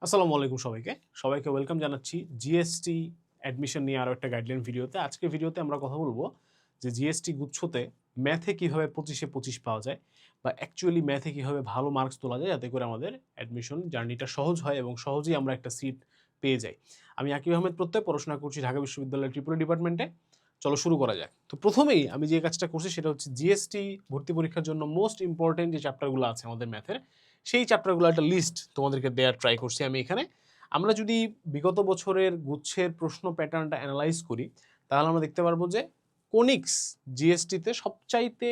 আসসালামু আলাইকুম সবাইকে ওয়েলকাম জানাচ্ছি জিএসটি অ্যাডমিশন নিয়ে আরও একটা গাইডলাইন ভিডিওতে। আজকের ভিডিওতে আমরা কথা বলবো যে জিএসটি গুচ্ছতে ম্যাথে কিভাবে 25-এ 25 পাওয়া যায় বা অ্যাকচুয়ালি ম্যাথে কিভাবে ভালো মার্কস তোলা যায় যাতে করে আমাদের অ্যাডমিশন জার্নিটা সহজ হয় এবং সহজেই আমরা একটা সিট পেয়ে যাই। আমি আকিব আহমেদ প্রত্যয় পড়াশোনা করছি ঢাকা বিশ্ববিদ্যালয়ের ট্রিপল ডিপার্টমেন্টে। চলো শুরু করা যাক। তো প্রথমেই আমি যে কাজটা করছি সেটা হচ্ছে জিএসটি ভর্তি পরীক্ষার জন্য মোস্ট ইম্পর্টেন্ট যে চ্যাপ্টারগুলো আছে আমাদের ম্যাথের, সেই চ্যাপ্টারগুলো একটা লিস্ট তোমাদেরকে দেওয়ার ট্রাই করছি আমি এখানে। আমরা যদি বিগত বছরের গুচ্ছের প্রশ্ন প্যাটার্নটা অ্যানালাইজ করি তাহলে আমরা দেখতে পারবো যে কোনিক্স জিএসটিতে সবচাইতে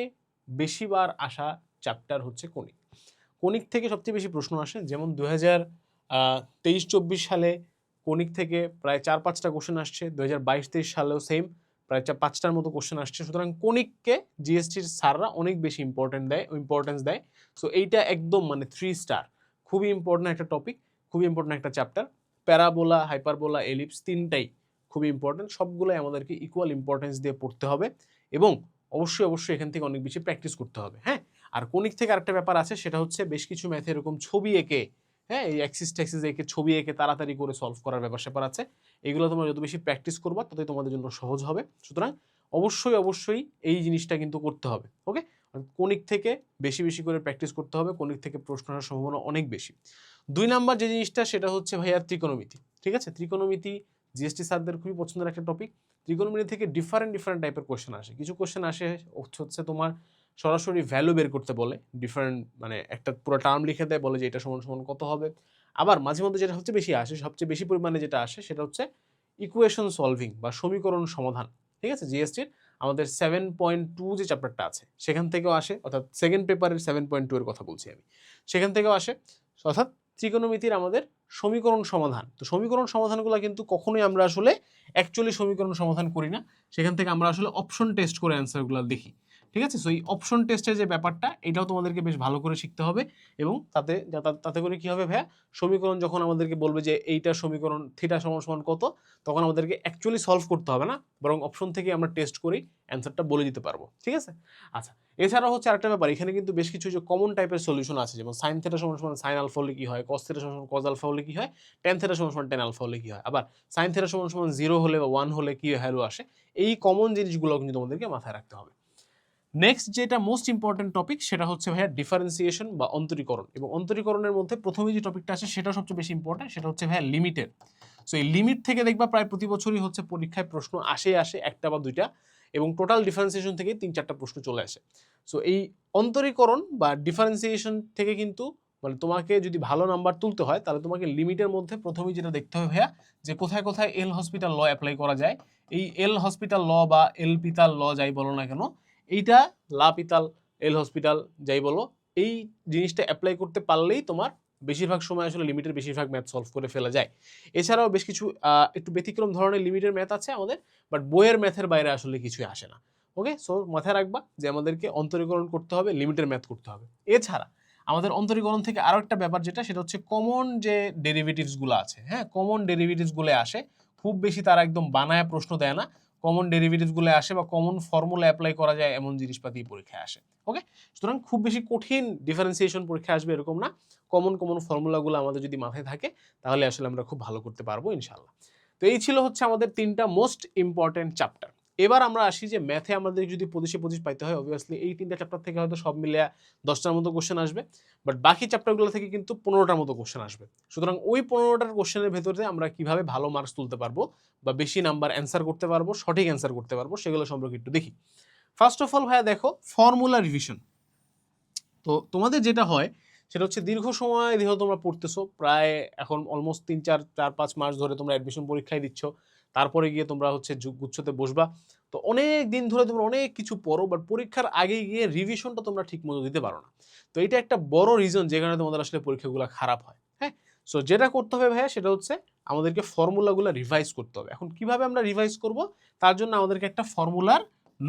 বেশিবার আসা চ্যাপ্টার হচ্ছে কোনিক। কোনিক থেকে সবচেয়ে বেশি প্রশ্ন আসে, যেমন 2023-24 সালে কোনিক থেকে প্রায় 4-5টা কোশ্চেন আসছে, 2022-23 সালেও সেম প্রায় 5টার মতো কোশ্চেন আসছে। সুতরাং কোনিককে জিএসটির স্যাররা অনেক বেশি ইম্পর্টেন্স দেয়। সো এইটা একদম মানে 3 স্টার, খুবই ইম্পর্টেন্ট একটা টপিক, খুবই ইম্পর্টেন্ট একটা চ্যাপ্টার। প্যারাবোলা, হাইপারবোলা, এলিপস তিনটাই খুবই ইম্পর্টেন্ট, সবগুলোই আমাদেরকে ইকুয়াল ইম্পর্টেন্স দিয়ে পড়তে হবে এবং অবশ্যই এখান থেকে অনেক বেশি প্র্যাকটিস করতে হবে। হ্যাঁ, আর কোনিক থেকে আরেকটা ব্যাপার আছে, সেটা হচ্ছে বেশ কিছু ম্যাথে এরকম ছবি এঁকে, হ্যাঁ, এই অ্যাক্সিস ট্যাক্সিস এঁকে ছবি এঁকে তাড়াতাড়ি করে সলভ করার ব্যাপার আছে। এগুলো তোমরা যত বেশি প্র্যাকটিস করবা ততই তোমাদের জন্য সহজ হবে। সুতরাং অবশ্যই এই জিনিসটা কিন্তু করতে হবে। ওকে, কোনিক থেকে বেশি করে প্র্যাকটিস করতে হবে, কোনিক থেকে প্রশ্ন আসার সম্ভাবনা অনেক বেশি। 2 নাম্বার যে জিনিসটা সেটা হচ্ছে ভাইয়া ত্রিকোণমিতি। ঠিক আছে, ত্রিকোণমিতি জিএসটি স্যারদের খুবই পছন্দের একটা টপিক। ত্রিকোণমিতি থেকে ডিফারেন্ট টাইপের কোশ্চেন আসে। কিছু কোশ্চেন আসে হচ্ছে তোমার সরাসরি ভ্যালু বের করতে বলে, ডিফারেন্ট মানে একটা পুরো টার্ম লিখে দেয়, বলে যে এটা সমান কত হবে। আবার মাঝে মধ্যে যেটা সবচেয়ে বেশি পরিমাণে যেটা আসে সেটা হচ্ছে ইকুয়েশন সলভিং বা সমীকরণ সমাধান। ঠিক আছে, জিএসটির আমাদের 7.2 যে চ্যাপ্টারটা আছে সেখান থেকেও আসে, অর্থাৎ সেকেন্ড পেপারের 7.2 এর কথা বলছি আমি, সেখান থেকেও আসে। অর্থাৎ ত্রিকোণমিতির আমাদের সমীকরণ সমাধান। তো সমীকরণ সমাধানগুলো কিন্তু কখনোই আমরা আসলে অ্যাকচুয়ালি সমীকরণ সমাধান করি না, সেখান থেকে আমরা আসলে অপশন টেস্ট করে অ্যান্সারগুলো দেখি। ঠিক আছে, সো এই অপশন টেস্টের যে ব্যাপারটা, এটাও তোমাদেরকে বেশ ভালো করে শিখতে হবে এবং তাতে করে কি হবে ভাইয়া, সমীকরণ যখন আমাদেরকে বলবে যে এইটা সমীকরণ থিটা সমান কত, তখন আমাদেরকে অ্যাকচুয়ালি সলভ করতে হবে না, বরং অপশন থেকে আমরা টেস্ট করি অ্যান্সারটা বলে দিতে পারবো। ঠিক আছে, আচ্ছা, এছাড়াও হচ্ছে আরেকটা ব্যাপার, এখানে কিন্তু বেশ কিছু যে কমন টাইপের সলিউশন আছে, যেমন সাইন থিটা সমান সাইন আলফা হলে কি হয়, কস থিটা সমান কস আলফা হলে কি হয়, টেন থিটা সমান টেন আলফা হলে কি হয়, আবার সাইন থিটা সমান 0 হলে বা 1 হলে কি ভ্যালু আসে। এই কমন জিনিসগুলো কিন্তু তোমাদেরকে মাথায় রাখতে হবে। নেক্সট যেটা মোস্ট ইম্পর্টেন্ট টপিক সেটা হচ্ছে ভাইয়া ডিফারেন্সিয়েশন বা অন্তরীকরণ। এবং অন্তরীকরণের মধ্যে প্রথমে যে টপিকটা আসে সেটা সবচেয়ে বেশি ইম্পর্টেন্ট, সেটা হচ্ছে ভাইয়া লিমিটেড। সো এই লিমিট থেকে দেখবা প্রায় প্রতি বছরই হচ্ছে পরীক্ষায় প্রশ্ন আসে একটা বা দুইটা, এবং টোটাল ডিফারেন্সিয়েশন থেকে 3-4টা প্রশ্ন চলে আসে। সো এই অন্তরীকরণ বা ডিফারেন্সিয়েশন থেকে কিন্তু মানে তোমাকে যদি ভালো নাম্বার তুলতে হয় তাহলে তোমাকে লিমিটের মধ্যে প্রথমেই যেটা দেখতে হবে ভাইয়া, যে কোথায় এল হসপিটাল ল অ্যাপ্লাই করা যায়। এই এল হসপিটাল ল বা এল পিতাল ল যাই বলো না কেন, এইটা লাপিতাল এল হসপিটাল যাই বলো, এই জিনিসটা অ্যাপ্লাই করতে পারলেই তোমার বেশিরভাগ সময় আসলে লিমিটের বেশিরভাগ ম্যাথ সলভ করে ফেলা যায়। এছাড়াও বেশ কিছু একটু ব্যতিক্রম ধরনের লিমিটের ম্যাথ আছে আমাদের, বাট বইয়ের ম্যাথের বাইরে আসলে কিছুই আসে না। ওকে, সো মাথায় রাখবা যে আমাদেরকে অন্তরীকরণ করতে হবে, লিমিটের ম্যাথ করতে হবে। এছাড়া আমাদের অন্তরীকরণ থেকে আরো একটা ব্যাপার যেটা, সেটা হচ্ছে কমন যে ডেরিভেটিভসগুলো আছে, হ্যাঁ, কমন ডেরিভেটিভসগুলো আসে। খুব বেশি তারা একদম বানায় প্রশ্ন দেয় না, কমন ডেরিভেটিভসগুলো আসে বা কমন ফর্মুলা অ্যাপ্লাই করা যায় এমন জিনিসপাতি পরীক্ষায় আসে। ওকে, সুতরাং খুব বেশি কঠিন ডিফারেন্সিয়েশন পরীক্ষা আসবে এরকম না, কমন ফর্মুলাগুলো আমাদের যদি মাথায় থাকে তাহলে আসলে আমরা খুব ভালো করতে পারবো ইনশাল্লাহ। তো এই ছিল হচ্ছে আমাদের 3টা মোস্ট ইম্পর্টেন্ট চ্যাপ্টার। এবার আমরা আসি যে ম্যাথে আমাদের যদি 25-25 পাইতে হয়, অবভিয়াসলি এই 3টা চ্যাপ্টার থেকে হয়তো সব মিলে 10টার মতো কোশ্চেন আসবে, বাট বাকি চ্যাপ্টারগুলো থেকে কিন্তু 15টার মতো কোশ্চেন আসবে। সুতরাং ওই 15টার কোশ্চেনের ভেতরে আমরা কিভাবে ভালো মার্কস তুলতে পারবো বা বেশি নাম্বার অ্যান্সার করতে পারবো, সঠিক অ্যান্সার করতে পারবো, সেগুলো সম্পর্কে একটু দেখি। ফার্স্ট অফ অল ভাইয়া দেখো, ফর্মুলা রিভিশন। তো তোমাদের যেটা হয় সেটা হচ্ছে দীর্ঘ সময় ধরে তোমরা পড়তেছো, প্রায় এখন অলমোস্ট 3-4-5 মাস ধরে তোমরা অ্যাডমিশন পরীক্ষায় দিচ্ছ, তারপরে গিয়ে তোমরা হচ্ছে গুচ্ছতে বসবা। তো অনেক দিন ধরে তোমরা অনেক কিছু পড়ো, বাট পরীক্ষার আগে গিয়ে রিভিশনটা তোমরা ঠিক মতো দিতে পারো না। তো এটা একটা বড় রিজন যে কারণে তোমাদের আসলে পরীক্ষাগুলো খারাপ হয়। হ্যাঁ, সো যেটা করতে হবে ভাইয়া সেটা হচ্ছে আমাদেরকে ফর্মুলাগুলো রিভাইজ করতে হবে। এখন কিভাবে আমরা রিভাইজ করব, তার জন্য আমাদেরকে একটা ফর্মুলার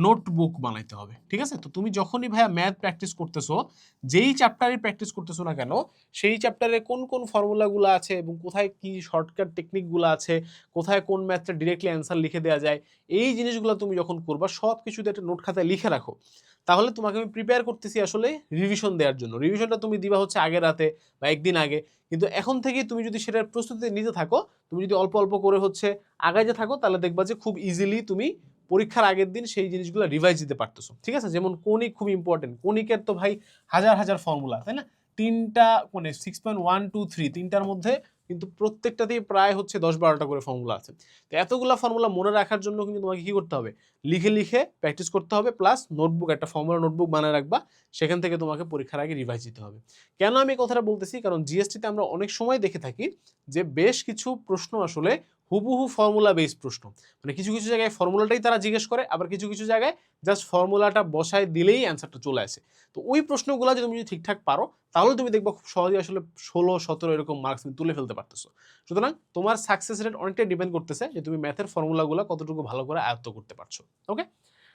নোটবুক বানাইতে হবে, ঠিক আছে? তো তুমি যখনই ভাইয়া ম্যাথ প্র্যাকটিস করতেছো, যেই চ্যাপ্টারে প্র্যাকটিস করতেছো না কেন, সেই চ্যাপ্টারে কোন কোন ফর্মুলাগুলো আছে এবং কোথায় কি শর্টকাট টেকনিকগুলো আছে, কোথায় কোন ম্যাথটা ডিরেক্টলি অ্যান্সার লিখে দেওয়া যায়, এই জিনিসগুলো তুমি যখন করবা সব কিছুতে একটা নোট খাতায় লিখে রাখো। তাহলে তোমাকে আমি প্রিপেয়ার করতেছি আসলে রিভিশন দেওয়ার জন্য। রিভিশনটা তুমি দিবা হচ্ছে আগের রাতে বা একদিন আগে, কিন্তু এখন থেকেই তুমি যদি সেটার প্রস্তুতি নিতে থাকো, তুমি যদি অল্প অল্প করে হচ্ছে আগাইতে থাকো, তাহলে দেখবা যে খুব ইজিলি তুমি পরীক্ষার আগের দিন সেই জিনিসগুলো রিভাইজ দিতে পারতেছো, ঠিক আছে? যেমন কনিক খুব ইম্পর্টেন্ট, কনিকের তো ভাই হাজার হাজার ফর্মুলা, তাই না? তিনটা মানে 6.123 তিনটার মধ্যে কিন্তু প্রত্যেকটাতেই প্রায় হচ্ছে 10-12টা করে ফর্মুলা আছে। তো এতগুলা ফর্মুলা মনে রাখার জন্য কিন্তু তোমাকে কি করতে হবে, লিখে লিখে প্র্যাকটিস করতে হবে, প্লাস নোটবুক, একটা ফর্মুলা নোটবুক বানায় রাখবা, সেখান থেকে তোমাকে পরীক্ষার আগে রিভাইজ দিতে হবে। কেন আমি কথাটা বলতেছি, কারণ জিএসটিতে আমরা অনেক সময় দেখে থাকি যে বেশ কিছু প্রশ্ন আসলে হুবহু ফর্মুলা বেসড প্রশ্ন, মানে কিছু কিছু জায়গায় ফর্মুলাটাই তারা জিজ্ঞেস করে, আবার কিছু কিছু জায়গায় জাস্ট ফর্মুলাটা বসায় দিলেই অ্যান্সারটা চলে আসে। তো ওই প্রশ্নগুলো যদি তুমি ঠিকঠাক পারো, তাহলে তুমি দেখবা খুব সহজেই আসলে 16-17 এরকম মার্কস তুমি তুলে ফেলতে পারতেছো। সুতরাং তোমার সাকসেস রেট অনেকটাই ডিপেন্ড করতেছে যে তুমি ম্যাথের ফর্মুলাগুলো কতটুকু ভালো করে আয়ত্ত করতে পারছো। ওকে,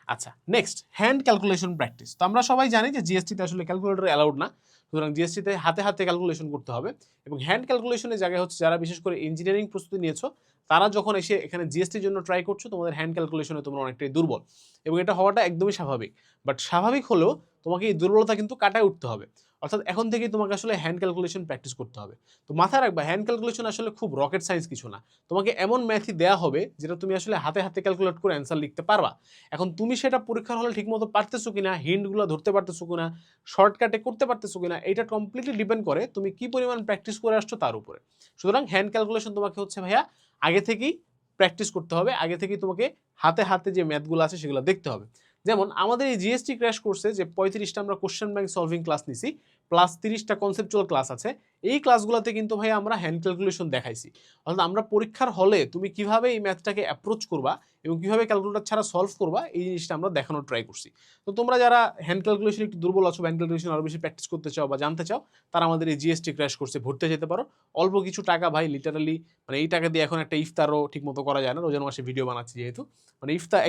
আচ্ছা, নেক্সট হ্যান্ড ক্যালকুলেশন প্র্যাকটিস। তো আমরা সবাই জানি যে জিএসটিতে আসলে ক্যালকুলেটর অ্যালাউড না, সুতরাং জিএসটিতে হাতে হাতে ক্যালকুলেশন করতে হবে। এবং হ্যান্ড ক্যালকুলেশনের জায়গায় হচ্ছে যারা বিশেষ করে ইঞ্জিনিয়ারিং প্রস্তুতি নিয়েছো, তারা যখন এসে এখানে জিএসটির জন্য ট্রাই করছো, তোমাদের হ্যান্ড ক্যালকুলেশনে তোমরা অনেকটাই দুর্বল, এবং এটা হওয়াটা একদমই স্বাভাবিক। বাট স্বাভাবিক হলেও তোমাকে এই দুর্বলতা কিন্তু কাটায় উঠতে হবে। অর্থাৎ এখন থেকেই তোমাকে আসলে হ্যান্ড ক্যালকুলেশন প্র্যাকটিস করতে হবে। তো মাথায় রাখবা, হ্যান্ড ক্যালকুলেশন আসলে খুব রকেট সায়েন্স কিছু না। তোমাকে এমন ম্যাথই দেওয়া হবে যেটা তুমি আসলে হাতে হাতে ক্যালকুলেট করে অ্যান্সার লিখতে পারবা। এখন তুমি সেটা পরীক্ষার হলে ঠিকমতো পারতেছো কিনা, হিন্টগুলো ধরতে পারতেছো কিনা, শর্টকাটে করতে পারতেছো কিনা, এটা কমপ্লিটলি ডিপেন্ড করে তুমি কি পরিমাণ প্র্যাকটিস করে আসছো তার উপরে। সুতরাং হ্যান্ড ক্যালকুলেশন তোমাকে হচ্ছে ভাইয়া আগে থেকেই প্র্যাকটিস করতে হবে, আগে থেকেই তোমাকে হাতে হাতে যে ম্যাথগুলো আছে সেগুলো দেখতে হবে। যেমন আমাদের এই জিএসটি ক্র্যাশ কোর্সে যে 35টা আমরা কোশ্চেন ব্যাংক সলভিং ক্লাস নিছি, প্লাস 30টা কনসেপচুয়াল ক্লাস আছে, এই ক্লাসগুলোতে কিন্তু ভাই আমরা হ্যান্ড ক্যালকুলেশন দেখাইছি। অর্থাৎ আমরা পরীক্ষার হলে তুমি কিভাবে এই ম্যাথটাকে অ্যাপ্রোচ করবা এবং কিভাবে ক্যালকুলেটর ছাড়া সলভ করবা, এই জিনিসটা আমরা দেখানোর ট্রাই করছি। তো তোমরা যারা হ্যান্ড ক্যালকুলেশন একটু দুর্বল আছো, হ্যান্ড ক্যালকুলেশন আরও বেশি প্র্যাকটিস করতে চাও বা জানতে চাও, তারা আমাদের এই জিএসটি ক্র্যাশ কোর্সে ভর্তি যেতে পারো। অল্প কিছু টাকা ভাই, লিটারালি মানে এই টাকা দিয়ে এখন একটা ইফতারও ঠিকমতো করা যায় না, রোজার মাসে ভিডিও বানাচ্ছি যেহেতু, মানে ইফতার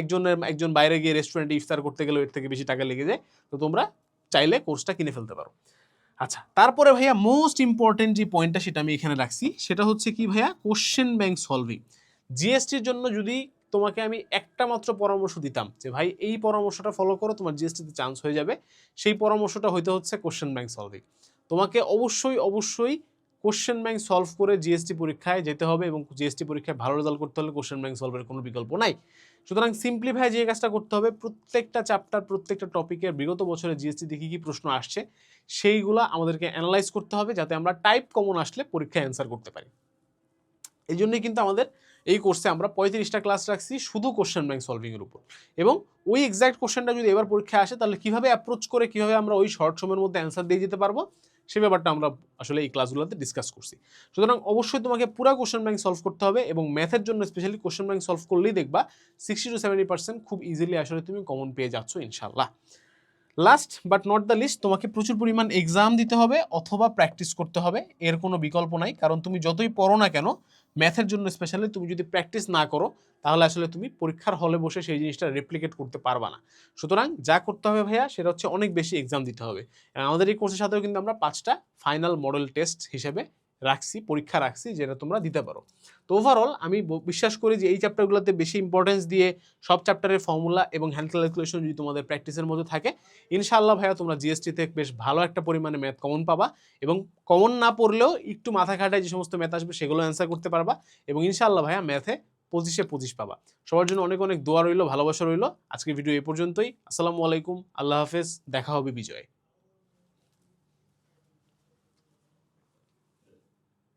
একজন বাইরে গিয়ে রেস্টুরেন্টে ইফতার করতে গেলে এর থেকে বেশি টাকা লেগে যায়। তো তোমরা চাইলে কোর্সটা কিনে ফেলতে পারো। আচ্ছা, তারপরে ভাইয়া মোস্ট ইম্পর্টেন্ট যে পয়েন্টটা সেটা আমি এখানে রাখছি, সেটা হচ্ছে কি ভাইয়া, কোশ্চেন ব্যাংক সলভিং। জিএসটির জন্য যদি তোমাকে আমি একটা মাত্র পরামর্শ দিতাম যে ভাই এই পরামর্শটা ফলো করো, তোমার জিএসটিতে চান্স হয়ে যাবে, সেই পরামর্শটা হইতে হচ্ছে কোশ্চেন ব্যাংক সলভিং। তোমাকে অবশ্যই অবশ্যই কোশ্চেন ব্যাংক সলভ করে জিএসটি পরীক্ষায় যেতে হবে, এবং জিএসটি পরীক্ষায় ভালো রেজাল্ট করতে হলে কোশ্চেন ব্যাংক সলভের কোনো বিকল্প নাই। সুতরাং সিম্পলি ভাই যে কাজটা করতে হবে, প্রত্যেকটা চ্যাপ্টার প্রত্যেকটা টপিকের বিগত বছরে জিএসটিতে কী কী প্রশ্ন আসছে সেইগুলো আমাদেরকে অ্যানালাইজ করতে হবে, যাতে আমরা টাইপ কমন আসলে পরীক্ষায় অ্যান্সার করতে পারি। এই জন্যই কিন্তু আমাদের এই কোর্সে আমরা 35টা ক্লাস রাখছি শুধু কোশ্চেন ব্যাংক সলভিংয়ের উপর, এবং ওই এক্সাক্ট কোশ্চেনটা যদি এবার পরীক্ষায় আসে, তাহলে কীভাবে অ্যাপ্রোচ করে কীভাবে আমরা ওই শর্ট সময়ের মধ্যে অ্যান্সার দিয়ে যেতে পারবো, সে ব্যাপারটা আমরা আসলে এই ক্লাসগুলোতে ডিসকাস করছি। সুতরাং অবশ্যই তোমাকে পুরো কোশ্চেন ব্যাংক সলভ করতে হবে, এবং ম্যাথের জন্য স্পেশালি কোশ্চেন ব্যাংক সলভ করলেই দেখবা 60-70% খুব ইজিলি আসলে তুমি কমন পেয়ে যাচ্ছ ইনশাল্লাহ। Last but not the least, তোমাকে প্রচুর পরিমাণ এক্সাম দিতে হবে অথবা প্র্যাকটিস করতে হবে, এর কোনো বিকল্প নাই। কারণ তুমি যতই পড়ো না কেন, ম্যাথের জন্য স্পেশালি তুমি যদি প্র্যাকটিস না করো, তাহলে আসলে তুমি পরীক্ষার হলে বসে সেই জিনিসটা রেপ্লিকেট করতে পারবা না। সুতরাং যা করতে হবে ভাইয়া, সেটা হচ্ছে অনেক বেশি এক্সাম দিতে হবে। আমাদের এই কোর্সের সাথেও কিন্তু আমরা 5টা ফাইনাল মডেল টেস্ট হিসেবে রাখছি, পরীক্ষা রাখছি, যেটা তোমরা দিতে পারো। তো ওভারঅল আমি বিশ্বাস করি যে এই চ্যাপ্টারগুলোতে বেশি ইম্পর্টেন্স দিয়ে সব চ্যাপ্টারের ফর্মুলা এবং হ্যান্ড ক্যালকুলেশন যদি তোমাদের প্র্যাকটিসের মধ্যে থাকে, ইনশাআল্লাহ ভাইয়া তোমরা জিএসটিতে বেশ ভালো একটা পরিমাণে ম্যাথ কমন পাবা, এবং কমন না পড়লেও একটু মাথা খাটায় যে সমস্ত ম্যাথ আসবে সেগুলো অ্যান্সার করতে পারবা, এবং ইনশাআল্লাহ ভাইয়া ম্যাথে 25-এ 25 পাবা। সবার জন্য অনেক অনেক দোয়া রইল, ভালোবাসা রইল। আজকের ভিডিও এই পর্যন্তই। আসসালামু আলাইকুম, আল্লাহ হাফেজ, দেখা হবে বিজয়।